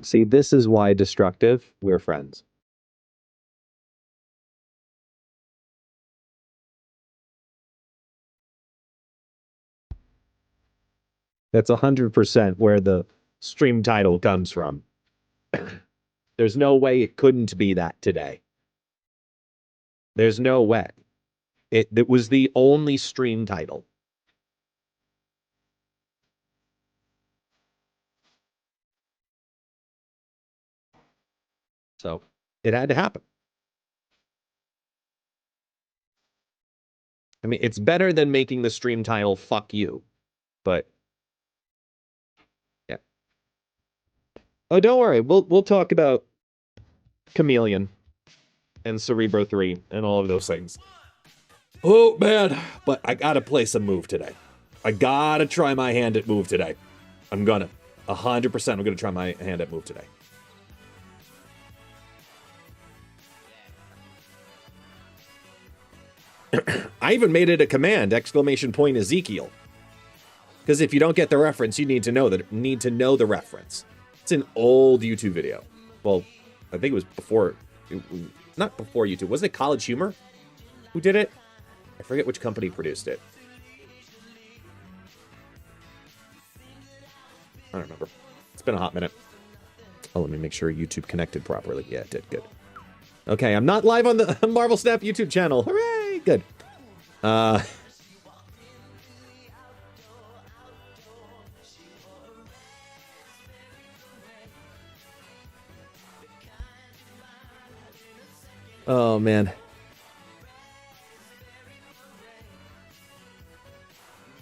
See, this is why destructive, we're friends. That's 100% where the stream title comes from. There's no way it couldn't be that today. There's no way. It was the only stream title. So it had to happen. I mean, it's better than making the stream title fuck you, but yeah. Oh, don't worry. We'll talk about Chameleon and Cerebro 3 and all of those things. Oh man, but I gotta play some Move today. I gotta try my hand at Move today. I'm gonna 100%. I'm gonna try my hand at Move today. I even made it a command! Exclamation point Ezekiel. Because if you don't get the reference, you need to know the reference. It's an old YouTube video. Well, I think it was before, not before YouTube. Wasn't it College Humor who did it? I forget which company produced it. I don't remember. It's been a hot minute. Oh, let me make sure YouTube connected properly. Yeah, it did. Good. Okay, I'm not live on the Marvel Snap YouTube channel. Hooray! Good. Oh, man.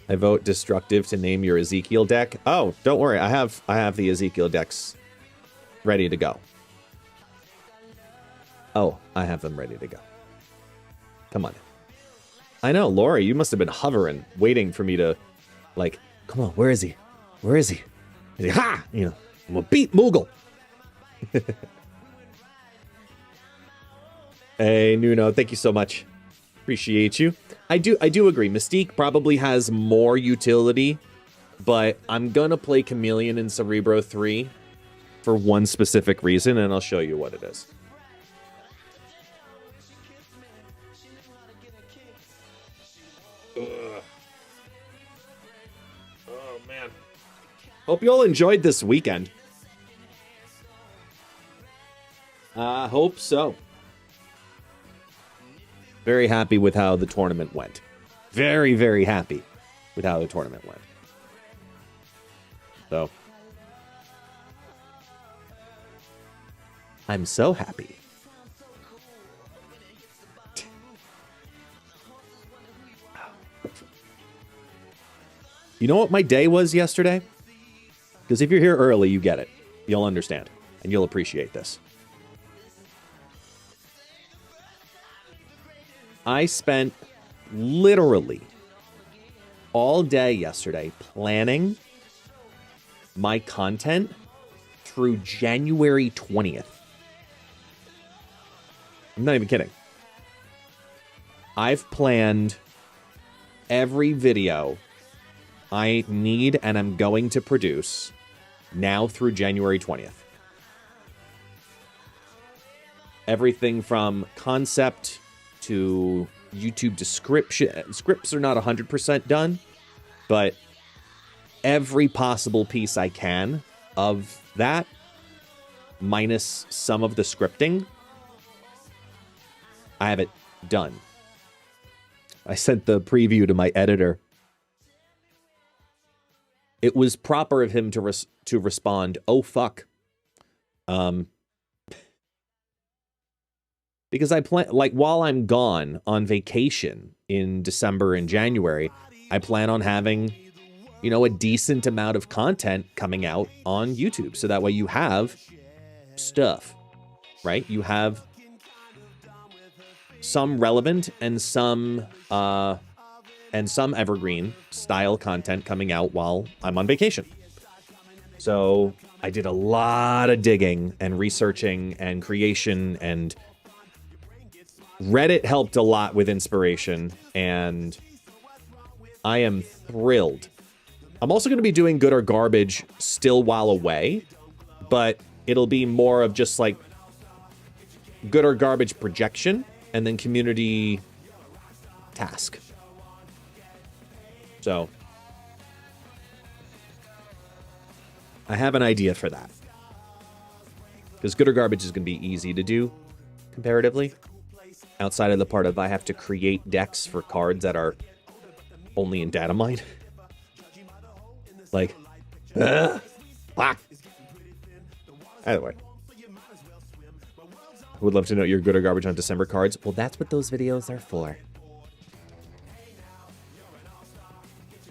I vote destructive to name your Ezekiel deck. Oh, don't worry. I have the Ezekiel decks ready to go. Oh, I have them ready to go. Come on. I know, Lori, you must have been hovering, waiting for me to, like, come on, where is he? Where is he? Is he, ha! You know, I'm gonna beat Moogle. Hey, Nuno, thank you so much. Appreciate you. I do agree. Mystique probably has more utility, but I'm gonna play Chameleon in Cerebro 3 for one specific reason, and I'll show you what it is. Ugh. Oh, man. Hope you all enjoyed this weekend. I hope so. Very happy with how the tournament went. Very, very happy with how the tournament went. So, I'm so happy. You know what my day was yesterday? Because if you're here early, you get it. You'll understand. And you'll appreciate this. I spent literally all day yesterday planning my content through January 20th. I'm not even kidding. I've planned every video I need and I'm going to produce now through January 20th. Everything from concept to YouTube description. Scripts are not 100% done, but every possible piece I can of that, minus some of the scripting, I have it done. I sent the preview to my editor. It was proper of him to respond, "Oh fuck," because I plan, like, while I'm gone on vacation in December and January, I plan on having, you know, a decent amount of content coming out on YouTube, so that way you have stuff, right? You have some relevant and some evergreen style content coming out while I'm on vacation. So I did a lot of digging and researching and creation, and Reddit helped a lot with inspiration, and I am thrilled. I'm also going to be doing Good or Garbage still while away, but It'll be more of just like good or garbage projection and then community task. So I have an idea for that. Because good or garbage is going to be easy to do comparatively. Outside of the part of I have to create decks for cards that are only in data mine. Like, either way. I would love to know your good or garbage on December cards. Well, that's what those videos are for.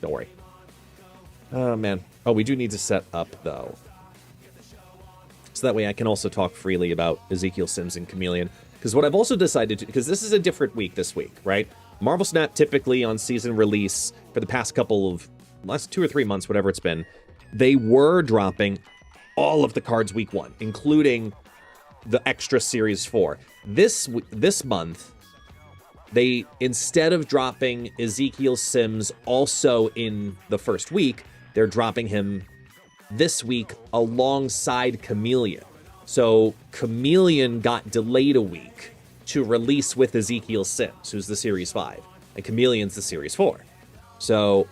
Don't worry. Oh, man. Oh, we do need to set up, though. So that way I can also talk freely about Ezekiel Sims and Chameleon. Because what I've also decided to... Because this is a different week this week, right? Marvel Snap typically on season release for the past couple of... last 2 or 3 months, whatever it's been, they were dropping all of the cards week 1, including the extra series 4. This month, they, instead of dropping Ezekiel Sims also in the first week, they're dropping him this week alongside Chameleon. So Chameleon got delayed a week to release with Ezekiel Sims, who's the Series 5, and Chameleon's the Series 4. So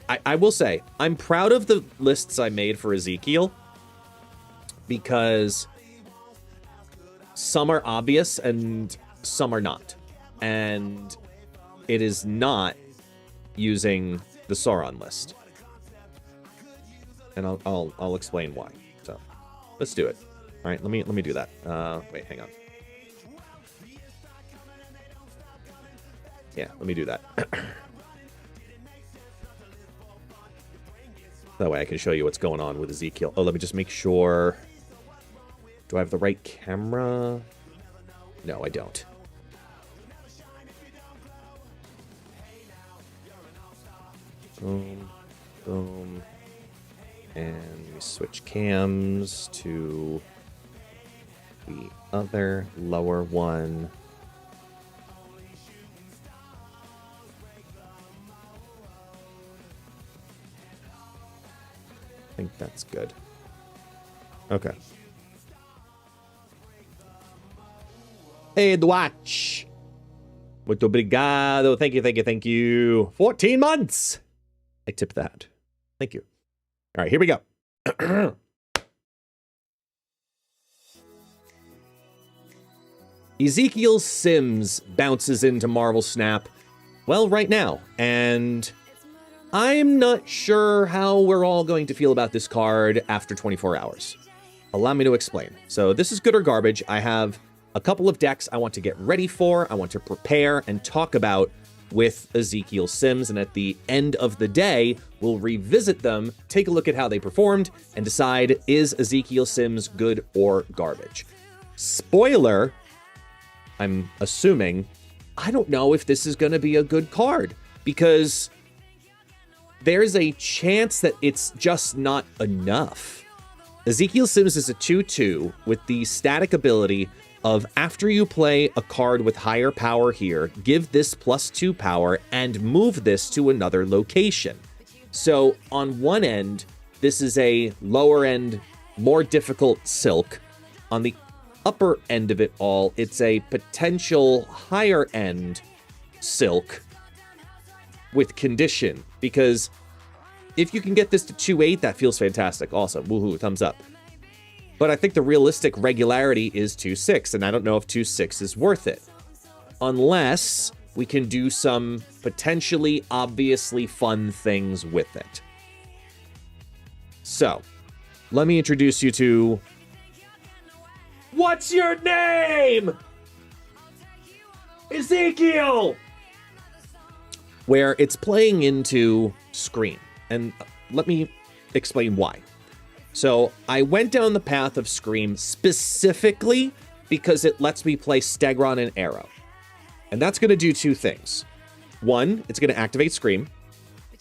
I will say, I'm proud of the lists I made for Ezekiel because some are obvious and some are not. And it is not using the Sauron list. And I'll explain why. So let's do it. All right, let me do that. Wait, hang on. Yeah, let me do that. That way I can show you what's going on with Ezekiel. Oh, let me just make sure. Do I have the right camera? No, I don't. Boom, boom. And we switch cams to the other lower one. I think that's good. Okay. Hey, the watch. Muito obrigado. Thank you, thank you, thank you. 14 months. I tip that. Thank you. All right, here we go. Ezekiel Sims bounces into Marvel Snap, well, right now. And I'm not sure how we're all going to feel about this card after 24 hours. Allow me to explain. So this is good or garbage. I have a couple of decks I want to get ready for, I want to prepare and talk about with Ezekiel Sims, and at the end of the day, we'll revisit them, take a look at how they performed, and decide, is Ezekiel Sims good or garbage? Spoiler, I'm assuming, I don't know if this is going to be a good card, because there's a chance that it's just not enough. Ezekiel Sims is a 2/2 with the static ability of after you play a card with higher power here, give this +2 power and move this to another location. So on one end, this is a lower end, more difficult Silk. On the upper end of it all, it's a potential higher end Silk with condition, because if you can get this to 2/8, that feels fantastic. Awesome. Woohoo, thumbs up. But I think the realistic regularity is 2/6, and I don't know if 2/6 is worth it. Unless we can do some potentially obviously fun things with it. So, let me introduce you to... What's your name? Ezekiel! Where it's playing into Scream. And let me explain why. So I went down the path of Scream specifically because it lets me play Stegron and Arrow. And that's going to do two things. One, it's going to activate Scream.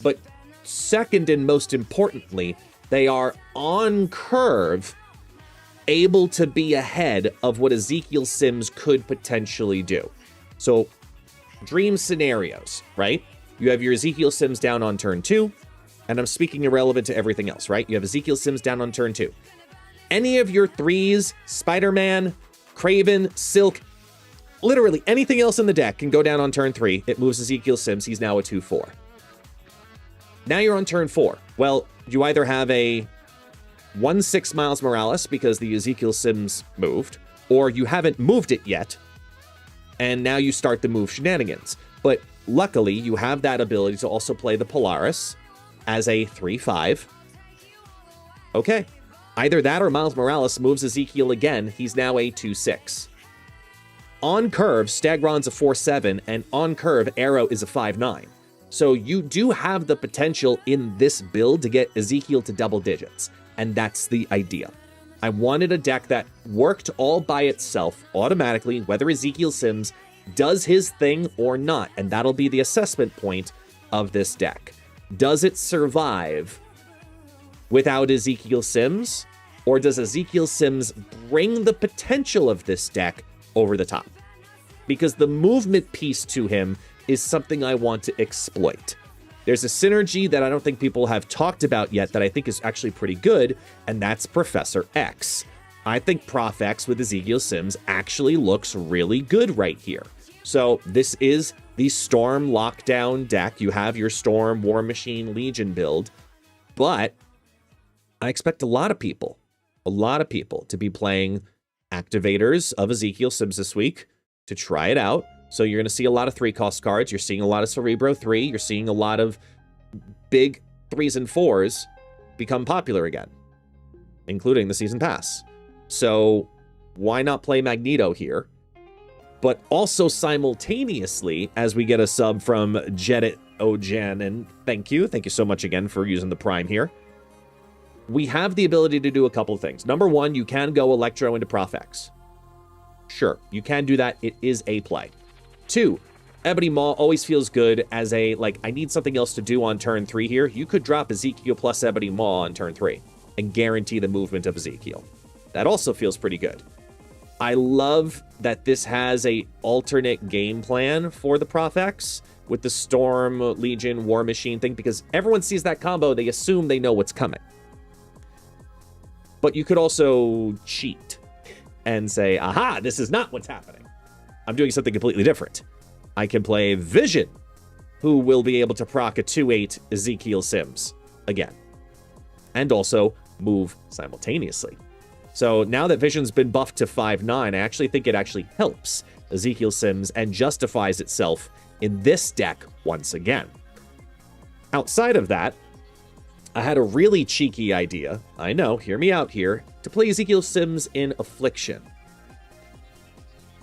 But second and most importantly, they are on curve able to be ahead of what Ezekiel Sims could potentially do. So dream scenarios, right? You have your Ezekiel Sims down on turn 2. And I'm speaking irrelevant to everything else, right? You have Ezekiel Sims down on turn 2. any of your 3s, Spider-Man, Kraven, Silk, literally anything else in the deck can go down on turn 3. It moves Ezekiel Sims. He's now a 2/4. Now you're on turn 4. Well, you either have a 1/6 Miles Morales because the Ezekiel Sims moved, or you haven't moved it yet, and now you start the move shenanigans. But luckily, you have that ability to also play the Polaris as a 3/5. Okay. Either that or Miles Morales moves Ezekiel again. He's now a 2/6. On curve, Stagron's a 4/7, and on curve, Arrow is a 5/9. So you do have the potential in this build to get Ezekiel to double digits, and that's the idea. I wanted a deck that worked all by itself automatically, whether Ezekiel Sims does his thing or not, and that'll be the assessment point of this deck. Does it survive without Ezekiel Sims, or does Ezekiel Sims bring the potential of this deck over the top? Because the movement piece to him is something I want to exploit. There's a synergy that I don't think people have talked about yet that I think is actually pretty good, and that's Professor X. I think Prof X with Ezekiel Sims actually looks really good right here. So this is the Storm Lockdown deck. You have your Storm, War Machine, Legion build, but I expect a lot of people to be playing activators of Ezekiel Sims this week to try it out. So you're going to see a lot of 3-cost cards. You're seeing a lot of Cerebro 3. You're seeing a lot of big 3s and 4s become popular again, including the Season Pass. So why not play Magneto here? But also simultaneously, as we get a sub from Jedit Ojan, and thank you so much again for using the Prime here. We have the ability to do a couple things. Number one, you can go Electro into Prof X. Sure, you can do that. It is a play. 2, Ebony Maw always feels good as a, like, I need something else to do on turn 3 here. You could drop Ezekiel plus Ebony Maw on turn 3 and guarantee the movement of Ezekiel. That also feels pretty good. I love that this has a alternate game plan for the Prof X with the Storm, Legion, War Machine thing, because everyone sees that combo, they assume they know what's coming. But you could also cheat and say, aha, this is not what's happening. I'm doing something completely different. I can play Vision, who will be able to proc a 2/8 Ezekiel Sims again, and also move simultaneously. So now that Vision's been buffed to 5/9, I actually think it actually helps Ezekiel Sims and justifies itself in this deck once again. Outside of that, I had a really cheeky idea, I know, hear me out here, to play Ezekiel Sims in Affliction.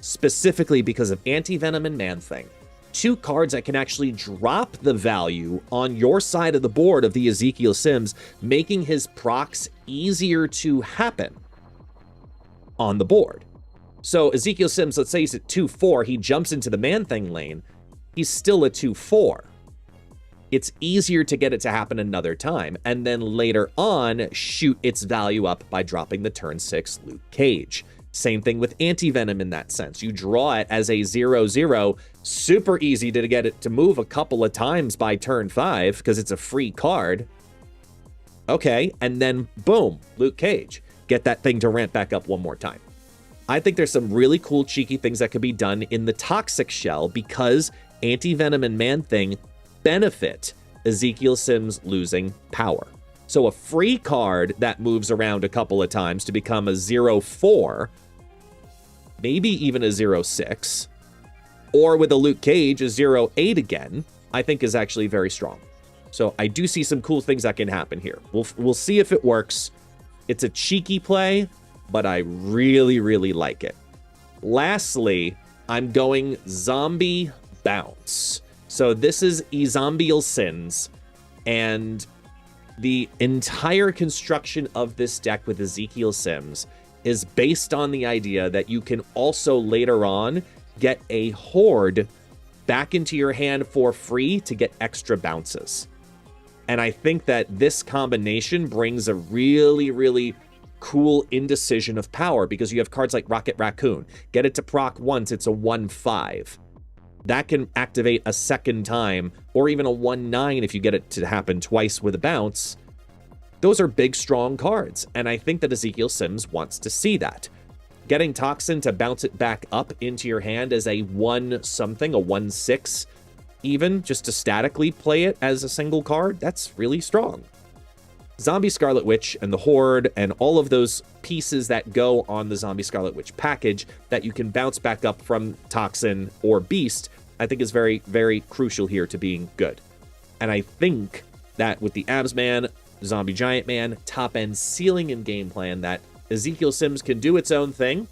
Specifically because of Anti-Venom and Man-Thing. 2 cards that can actually drop the value on your side of the board of the Ezekiel Sims, making his procs easier to happen on the board. So Ezekiel Sims, let's say he's at 2/4, he jumps into the Man-Thing lane, he's still a 2/4. It's easier to get it to happen another time, and then later on, shoot its value up by dropping the turn 6 Luke Cage. Same thing with Anti-Venom in that sense. You draw it as a 0/0, super easy to get it to move a couple of times by turn 5, because it's a free card. Okay, and then boom, Luke Cage. Get that thing to ramp back up one more time. I think there's some really cool, cheeky things that could be done in the Toxic Shell because Anti-Venom and Man-Thing benefit Ezekiel Sims losing power. So a free card that moves around a couple of times to become a 0/4, maybe even a 0/6, or with a Luke Cage, a 0/8 again, I think is actually very strong. So I do see some cool things that can happen here. We'll see if it works. It's a cheeky play, but I really, really like it. Lastly, I'm going Zombie Bounce. So this is EZEKIEL Sims, and the entire construction of this deck with Ezekiel Sims is based on the idea that you can also later on get a Horde back into your hand for free to get extra bounces. And I think that this combination brings a really, really cool indecision of power because you have cards like Rocket Raccoon. Get it to proc once, it's a 1/5. That can activate a second time, or even a 1/9 if you get it to happen twice with a bounce. Those are big, strong cards, and I think that Ezekiel Sims wants to see that. Getting Toxin to bounce it back up into your hand as a 1-something, a 1/6 even, just to statically play it as a single card, that's really strong. Zombie Scarlet Witch and the Horde and all of those pieces that go on the Zombie Scarlet Witch package that you can bounce back up from Toxin or Beast, I think is very, very crucial here to being good. And I think that with the Abs Man, Zombie Giant Man, top-end ceiling and game plan, that Ezekiel Sims can do its own thing,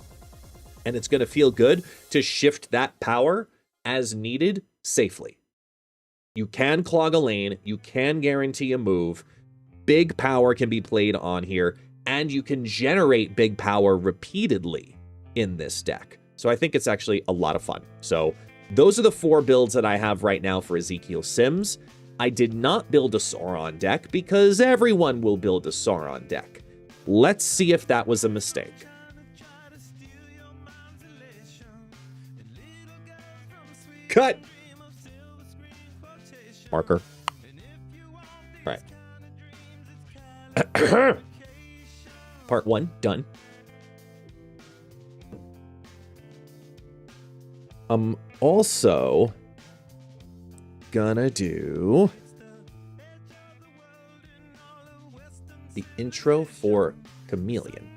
and it's going to feel good to shift that power as needed safely. You can clog a lane, you can guarantee a move, big power can be played on here, and you can generate big power repeatedly in this deck. So I think it's actually a lot of fun. So those are the 4 builds that I have right now for Ezekiel Sims. I did not build a Sauron deck because everyone will build a Sauron deck. Let's see if that was a mistake. Cut! Marker. All right. Part 1, done. I'm also gonna do the intro for Chameleon.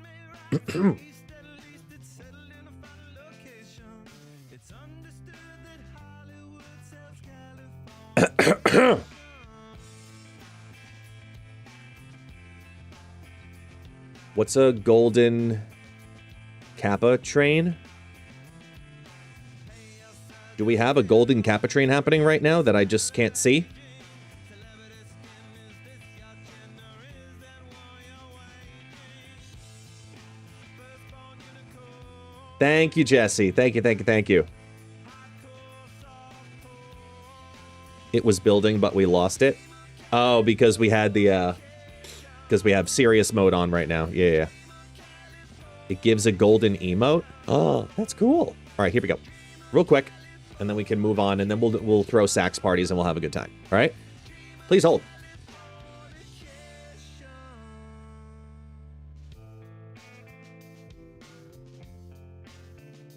What's a golden Kappa train? Do we have a golden Kappa train happening right now that I just can't see? Thank you, Jesse. Thank you, thank you, thank you. It was building, but we lost it. Oh, because we had the, because we have serious mode on right now. Yeah. It gives a golden emote. Oh, that's cool. All right, here we go. Real quick, and then we can move on, and then we'll throw sax parties, and we'll have a good time. All right? Please hold.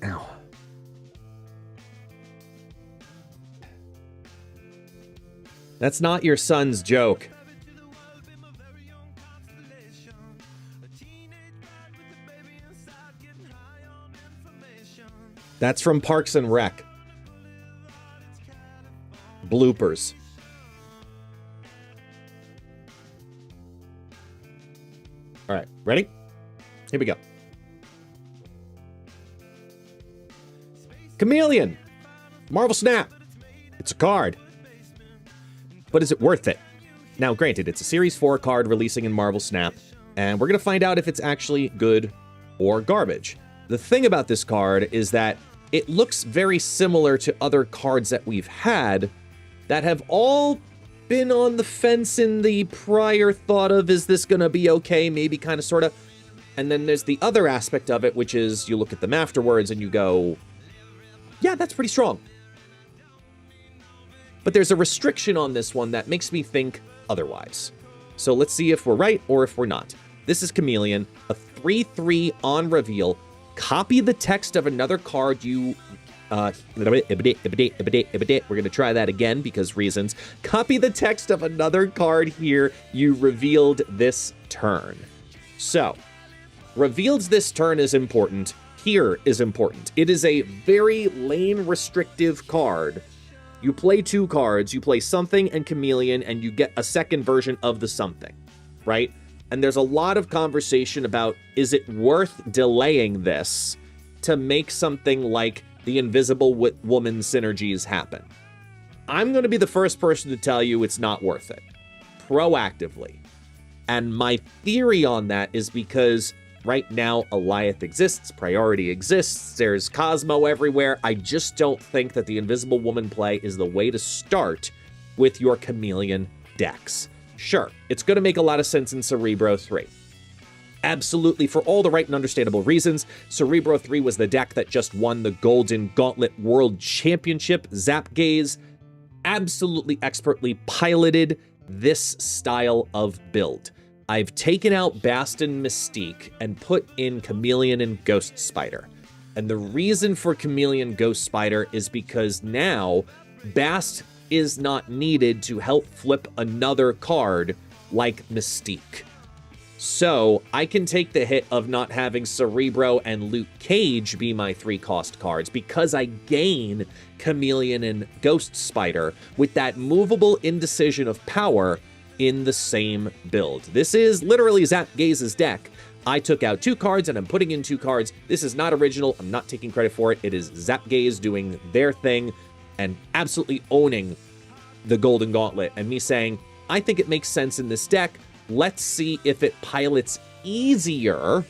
Ow. That's not your son's joke. That's from Parks and Rec. Bloopers. All right, ready? Here we go. Chameleon. Marvel Snap. It's a card. But is it worth it? Now, granted, it's a Series 4 card releasing in Marvel Snap, and we're going to find out if it's actually good or garbage. The thing about this card is that it looks very similar to other cards that we've had that have all been on the fence in the prior thought of, is this going to be okay? Maybe kind of, sort of. And then there's the other aspect of it, which is you look at them afterwards and you go, yeah, that's pretty strong. But there's a restriction on this one that makes me think otherwise. So let's see if we're right or if we're not. This is Chameleon, a 3/3 on reveal. Copy the text of another card you... we're going to try that again because reasons. Copy the text of another card here you revealed this turn. So, revealed this turn is important. Here is important. It is a very lane restrictive card. You play 2 cards, you play Something and Chameleon, and you get a second version of the Something, right? And there's a lot of conversation about, is it worth delaying this to make something like the Invisible Woman synergies happen? I'm going to be the first person to tell you it's not worth it, proactively. And my theory on that is because right now, Alioth exists, Priority exists, there's Cosmo everywhere. I just don't think that the Invisible Woman play is the way to start with your Chameleon decks. Sure, it's going to make a lot of sense in Cerebro 3. Absolutely, for all the right and understandable reasons. Cerebro 3 was the deck that just won the Golden Gauntlet World Championship. Zapgaze absolutely expertly piloted this style of build. I've taken out Bast and Mystique and put in Chameleon and Ghost Spider. And the reason for Chameleon Ghost Spider is because now Bast is not needed to help flip another card like Mystique. So I can take the hit of not having Cerebro and Luke Cage be my 3-cost cards because I gain Chameleon and Ghost Spider with that movable indecision of power in the same build. This is literally Zap Gaze's deck. I took out 2 cards and I'm putting in 2 cards. This is not original. I'm not taking credit for it. It is Zap Gaze doing their thing and absolutely owning the Golden Gauntlet and me saying, I think it makes sense in this deck. Let's see if it pilots easier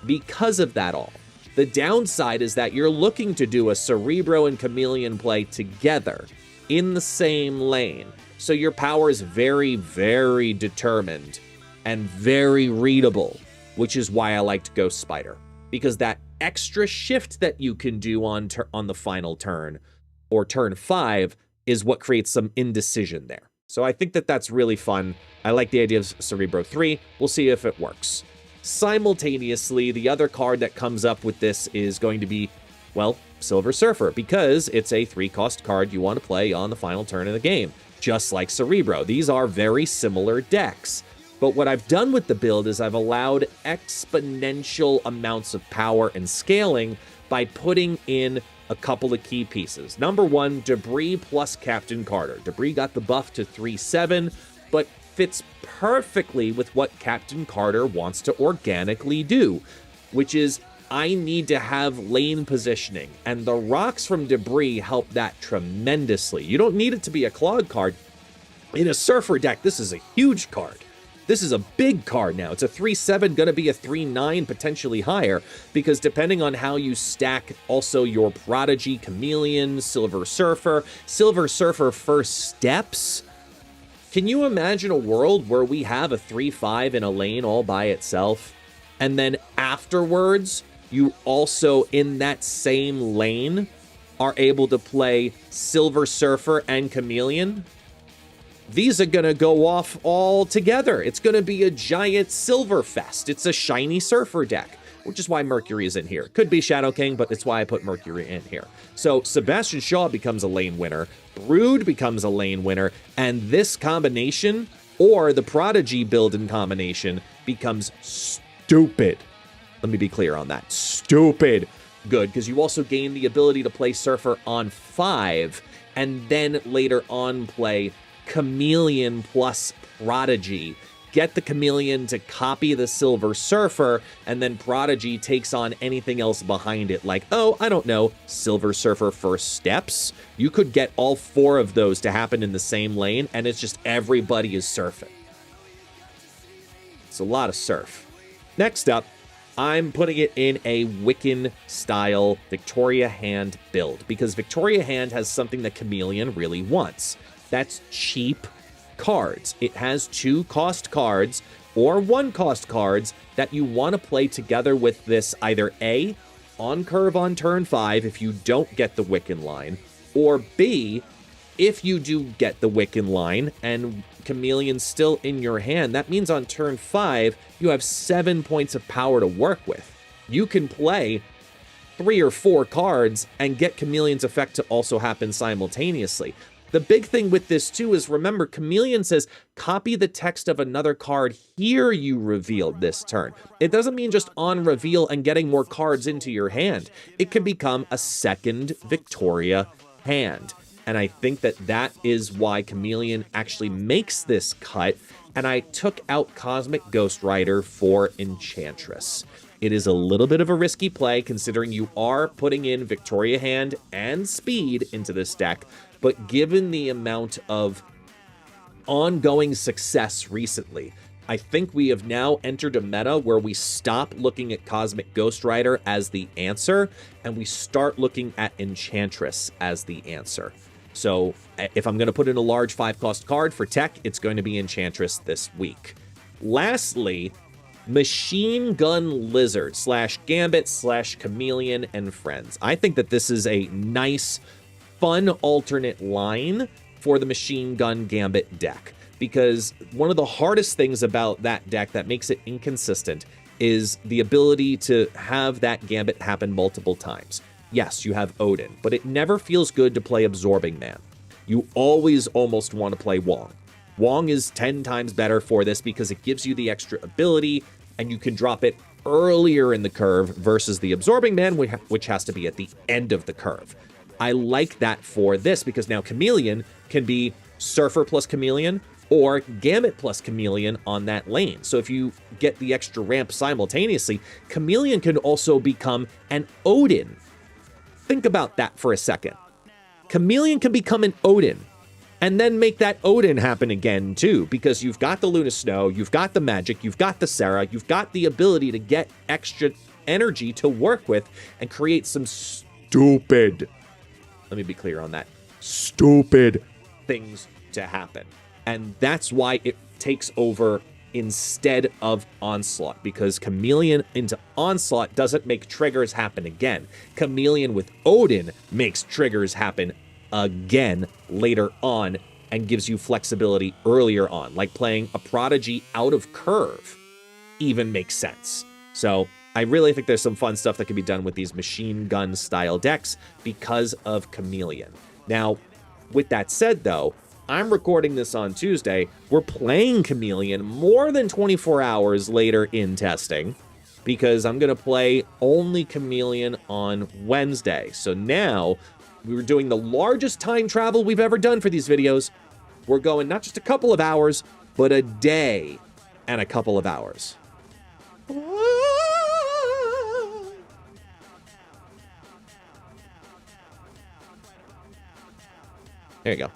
because of that all. The downside is that you're looking to do a Cerebro and Chameleon play together in the same lane. So your power is very, very determined and very readable, which is why I liked Ghost Spider. Because that extra shift that you can do on the final turn, or turn 5, is what creates some indecision there. So I think that that's really fun. I like the idea of Cerebro 3. We'll see if it works. Simultaneously, the other card that comes up with this is going to be, well, Silver Surfer, because it's a 3-cost card you want to play on the final turn of the game, just like Cerebro. These are very similar decks. But what I've done with the build is I've allowed exponential amounts of power and scaling by putting in a couple of key pieces. Number 1, Debris plus Captain Carter. Debris got the buff to 3/7, but fits perfectly with what Captain Carter wants to organically do, which is I need to have lane positioning, and the rocks from Debris help that tremendously. You don't need it to be a clog card. In a Surfer deck, this is a huge card. This is a big card now. It's a 3/7, going to be a 3/9, potentially higher, because depending on how you stack also your Prodigy, Chameleon, Silver Surfer first steps. Can you imagine a world where we have a 3/5 in a lane all by itself, and then afterwards, you also in that same lane are able to play Silver Surfer and Chameleon? These are going to go off all together. It's going to be a giant Silver Fest. It's a shiny Surfer deck, which is why Mercury is in here. Could be Shadow King, but it's why I put Mercury in here. So Sebastian Shaw becomes a lane winner, Brood becomes a lane winner, and this combination, or the Prodigy build in combination, becomes stupid. Let me be clear on that. Stupid good, because you also gain the ability to play Surfer on 5, and then later on play Chameleon plus Prodigy. Get the Chameleon to copy the Silver Surfer, and then Prodigy takes on anything else behind it, like, oh, I don't know, Silver Surfer first steps. You could get all 4 of those to happen in the same lane, and it's just everybody is surfing. It's a lot of surf. Next up, I'm putting it in a Wiccan-style Victoria Hand build, because Victoria Hand has something that Chameleon really wants. That's cheap cards. It has 2-cost cards or 1-cost cards that you want to play together with this, either A, on curve on turn 5 if you don't get the Wiccan line, or B, if you do get the Wiccan line and Chameleon's still in your hand, that means on turn 5 you have 7 points of power to work with. You can play 3 or 4 cards and get Chameleon's effect to also happen simultaneously. The big thing with this, too, is remember, Chameleon says, copy the text of another card here you revealed this turn. It doesn't mean just on reveal and getting more cards into your hand. It can become a second Victoria hand. And I think that that is why Chameleon actually makes this cut. And I took out Cosmic Ghost Rider for Enchantress. It is a little bit of a risky play, considering you are putting in Victoria Hand and Speed into this deck. But given the amount of ongoing success recently, I think we have now entered a meta where we stop looking at Cosmic Ghost Rider as the answer, and we start looking at Enchantress as the answer. So if I'm going to put in a large 5-cost card for tech, it's going to be Enchantress this week. Lastly, Machine Gun Lizard / Gambit / Chameleon and Friends. I think that this is a nice, fun alternate line for the Machine Gun Gambit deck. because one of the hardest things about that deck that makes it inconsistent is the ability to have that gambit happen multiple times. Yes, you have Odin, but it never feels good to play Absorbing Man. You always almost want to play Wong. Wong is 10 times better for this because it gives you the extra ability, and you can drop it earlier in the curve versus the Absorbing Man, which has to be at the end of the curve. I like that for this because now Chameleon can be Surfer plus Chameleon or Gambit plus Chameleon on that lane. So if you get the extra ramp simultaneously, Chameleon can also become an Odin. Think about that for a second. Chameleon can become an Odin and then make that Odin happen again too, because you've got the Luna Snow, you've got the magic, you've got the Sarah, you've got the ability to get extra energy to work with and create some stupid, let me be clear on that, stupid things to happen. And that's why it takes over instead of Onslaught, because Chameleon into Onslaught doesn't make triggers happen again. Chameleon with Odin makes triggers happen again later on and gives you flexibility earlier on, like playing a Prodigy out of curve even makes sense. So I really think there's some fun stuff that can be done with these machine gun style decks because of Chameleon. Now, with that said though, I'm recording this on Tuesday. We're playing Chameleon more than 24 hours later in testing because I'm going to play only Chameleon on Wednesday. So now we were doing the largest time travel we've ever done for these videos. We're going not just a couple of hours, but a day and a couple of hours. There you go.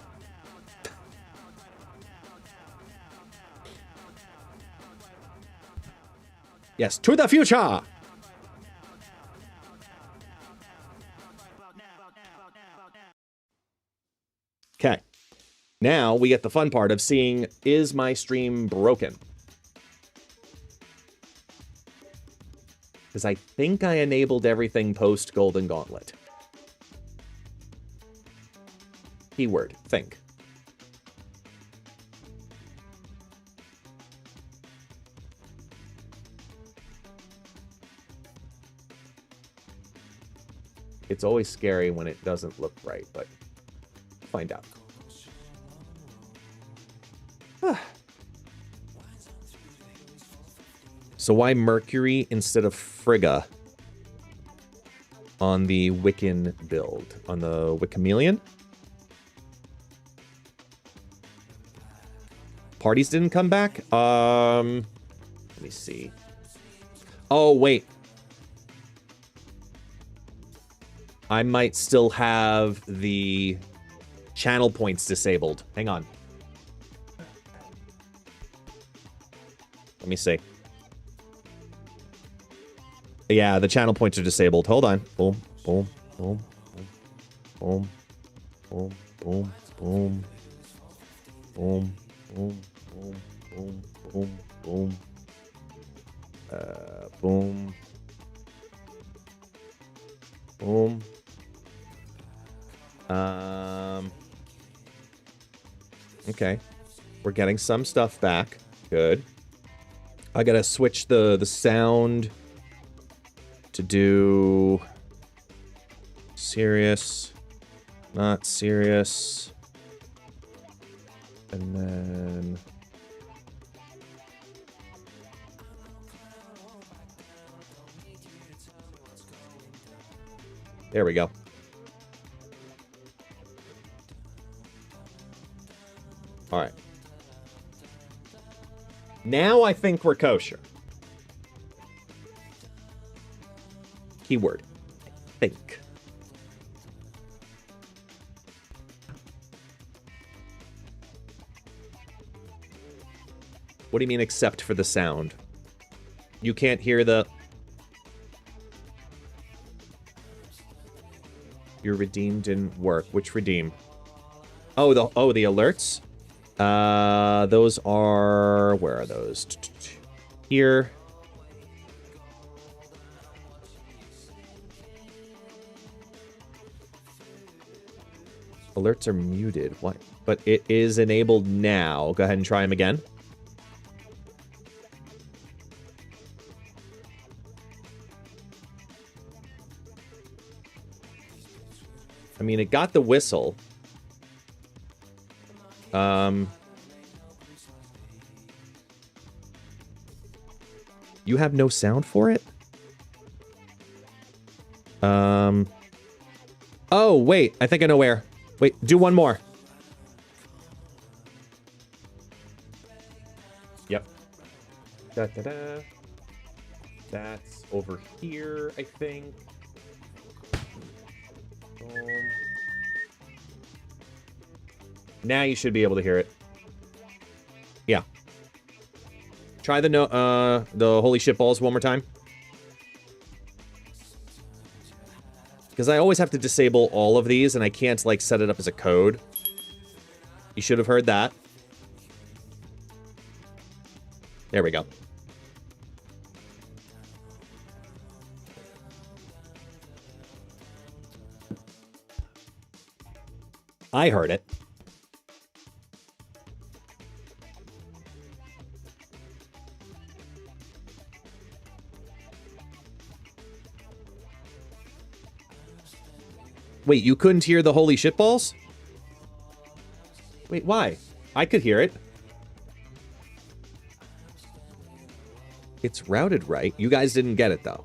Yes, to the future! Okay. Now we get the fun part of seeing, is my stream broken? Because I think I enabled everything post Golden Gauntlet. Keyword, think. It's always scary when it doesn't look right, but find out. So why Mercury instead of Frigga on the Wiccan build? On the Wickamelion? Parties didn't come back? Let me see. Oh, wait. I might still have the channel points disabled. Hang on. Let me see. Yeah, the channel points are disabled. Hold on. Boom, boom, boom, boom, boom, boom, boom, boom, boom, boom, boom, boom, boom, boom, boom. Okay. We're getting some stuff back. Good. I gotta switch the sound to do serious, not serious, and then there we go. All right. Now I think we're kosher. Keyword, think. What do you mean except for the sound? You can't hear the... Your redeem didn't work. Which redeem? Oh, the alerts? Those are... Where are those? Here. Alerts are muted. What? But it is enabled now. Go ahead and try them again. I mean, it got the whistle. You have no sound for it? Oh, wait. I think I know where. Wait, do one more. Yep. Da-da-da. That's over here, I think. Now you should be able to hear it. Yeah. Try the holy shit balls one more time. Because I always have to disable all of these, and I can't, like, set it up as a code. You should have heard that. There we go. I heard it. Wait, you couldn't hear the holy shitballs? Wait, why? I could hear it. It's routed right. You guys didn't get it, though.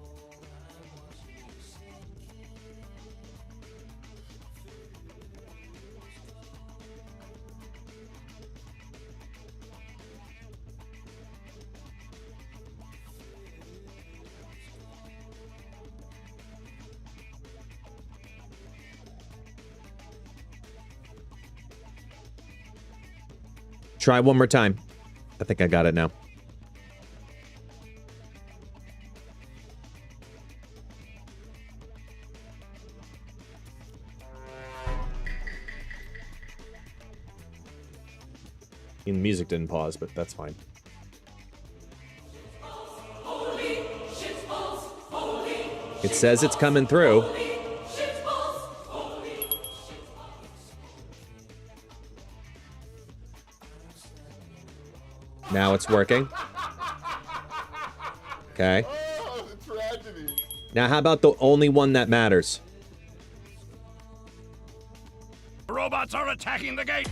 Try one more time. I think I got it now. The music didn't pause, but that's fine. It says it's coming through. Now it's working. Okay. Oh, tragedy. Now how about the only one that matters? Robots are attacking the gate.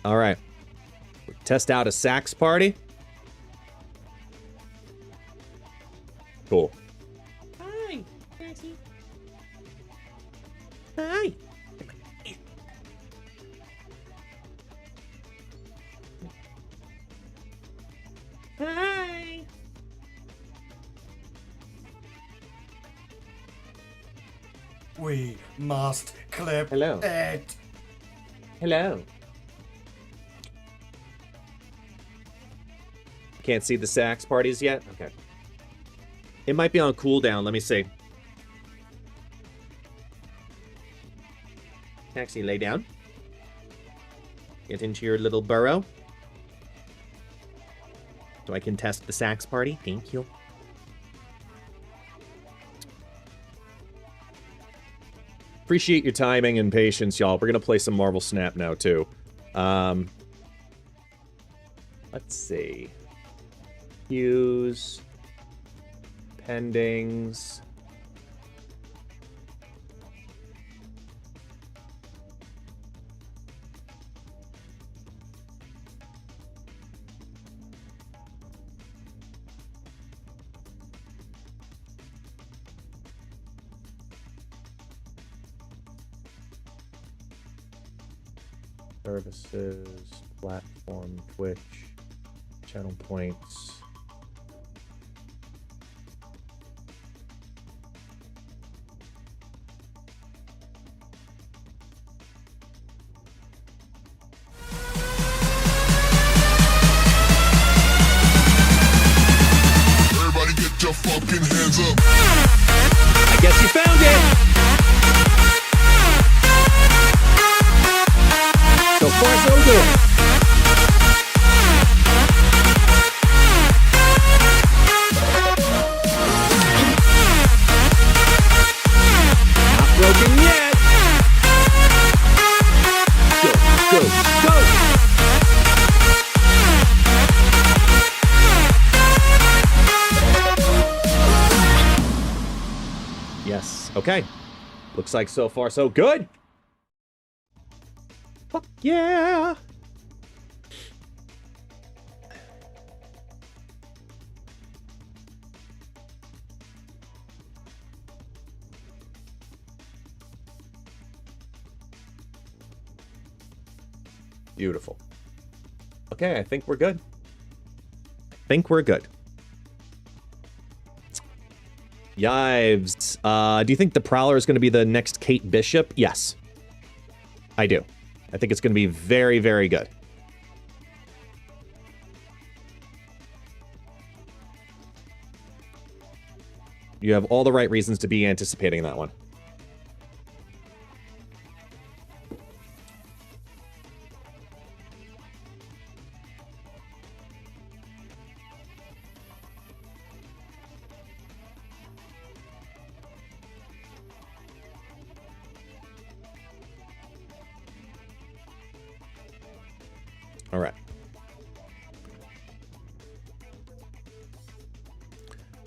All right. Test out a sax party. Cool. Hi, Betty. Hi. Hi. We must clip Hello. it. Hello. Can't see the sax parties yet? Okay. It might be on cooldown. Let me see. Taxi, lay down. Get into your little burrow. So I can test the sax party. Thank you. Appreciate your timing and patience, y'all. We're going to play some Marvel Snap now, too. Let's see. Queues. Pendings. Services, platform, Twitch, channel points. I guess you found it. So far, so good. Not broken yet. Go, go, go. Yes. Okay. Looks like so far so good. Fuck yeah. Beautiful. Okay, I think we're good. I think we're good. Yives, do you think the Prowler is going to be the next Kate Bishop? Yes. I do. I think it's going to be very, very good. You have all the right reasons to be anticipating that one. All right.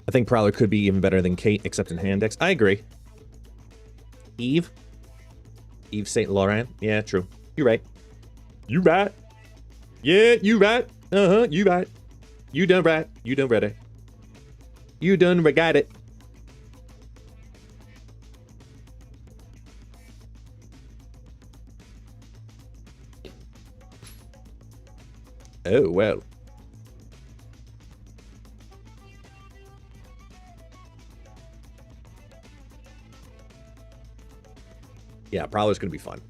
I think Prowler could be even better than Kate, except in hand decks. I agree. Eve St. Laurent. Yeah, true. You're right. You right. Yeah, you right. Uh-huh, you right. You done right. You done ready. You done got it. Oh, well. Yeah, Prowler's going to be fun.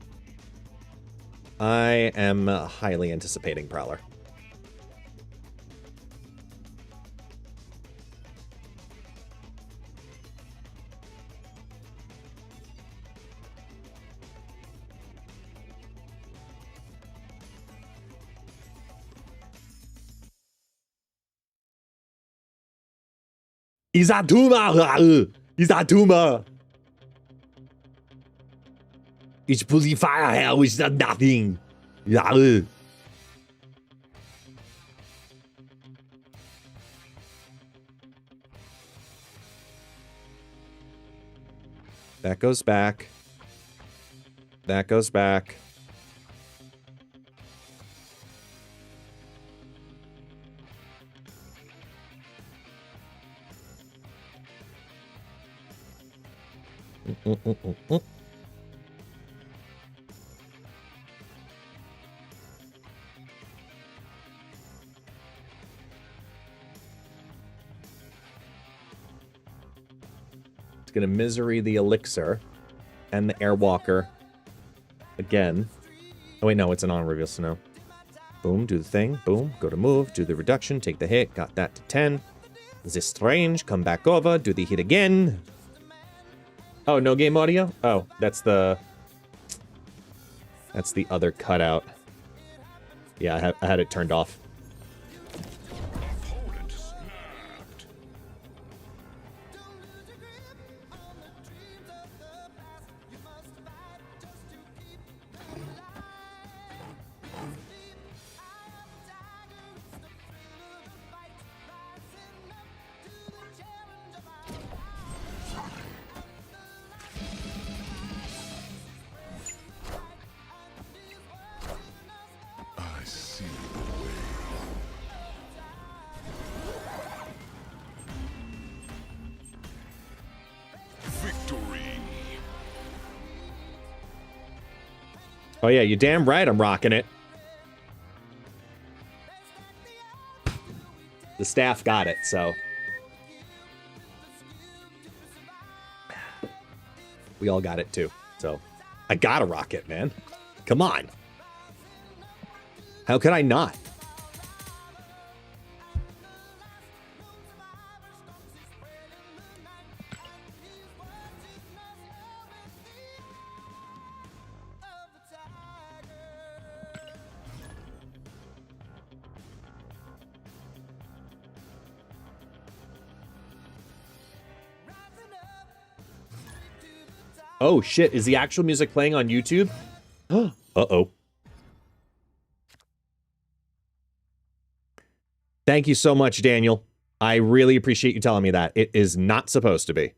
I am highly anticipating Prowler. Izatuma! Izatuma! It's pulling fire hell, which is nothing. That goes back. That goes back. It's gonna misery the elixir and the airwalker again. Oh wait, no, it's an on reveal, so no. Boom, do the thing. Boom, go to move, do the reduction, take the hit, got that to 10. This strange, come back over, do the hit again. Oh, no game audio? Oh, that's the other cutout. Yeah, I had it turned off. Opponent snapped. I see the way. Victory. Oh yeah, you damn right I'm rocking it. The staff got it, so. We all got it too, so. I gotta rock it, man. Come on. How could I not? Oh, shit. Is the actual music playing on YouTube? Uh-oh. Thank you so much, Daniel. I really appreciate you telling me that. It is not supposed to be.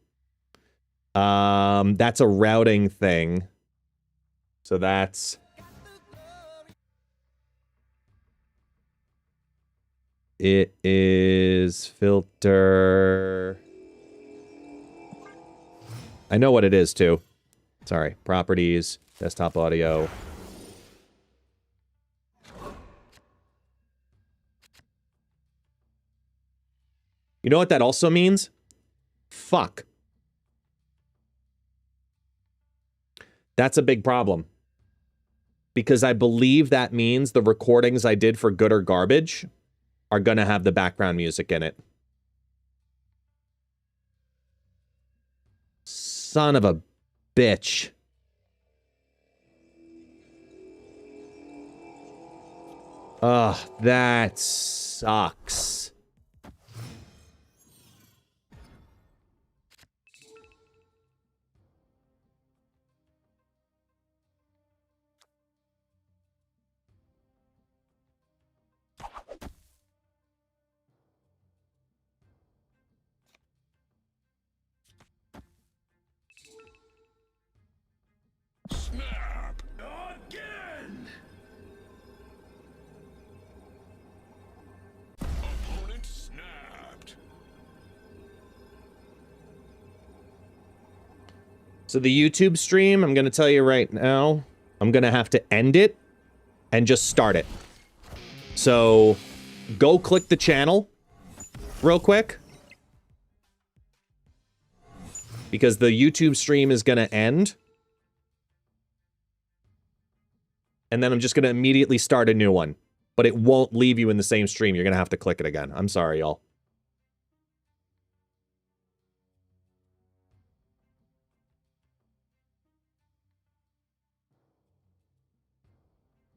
That's a routing thing. So that's... It is filter... I know what it is, too. Sorry. Properties, desktop audio. You know what that also means? Fuck. That's a big problem. Because I believe that means the recordings I did for Good or Garbage are going to have the background music in it. Son of a bitch. Ugh, that sucks. Snap again. Opponent snapped. So the YouTube stream, I'm going to tell you right now, I'm going to have to end it and just start it. So go click the channel real quick. Because the YouTube stream is going to end. And then I'm just going to immediately start a new one. But it won't leave you in the same stream. You're going to have to click it again. I'm sorry, y'all.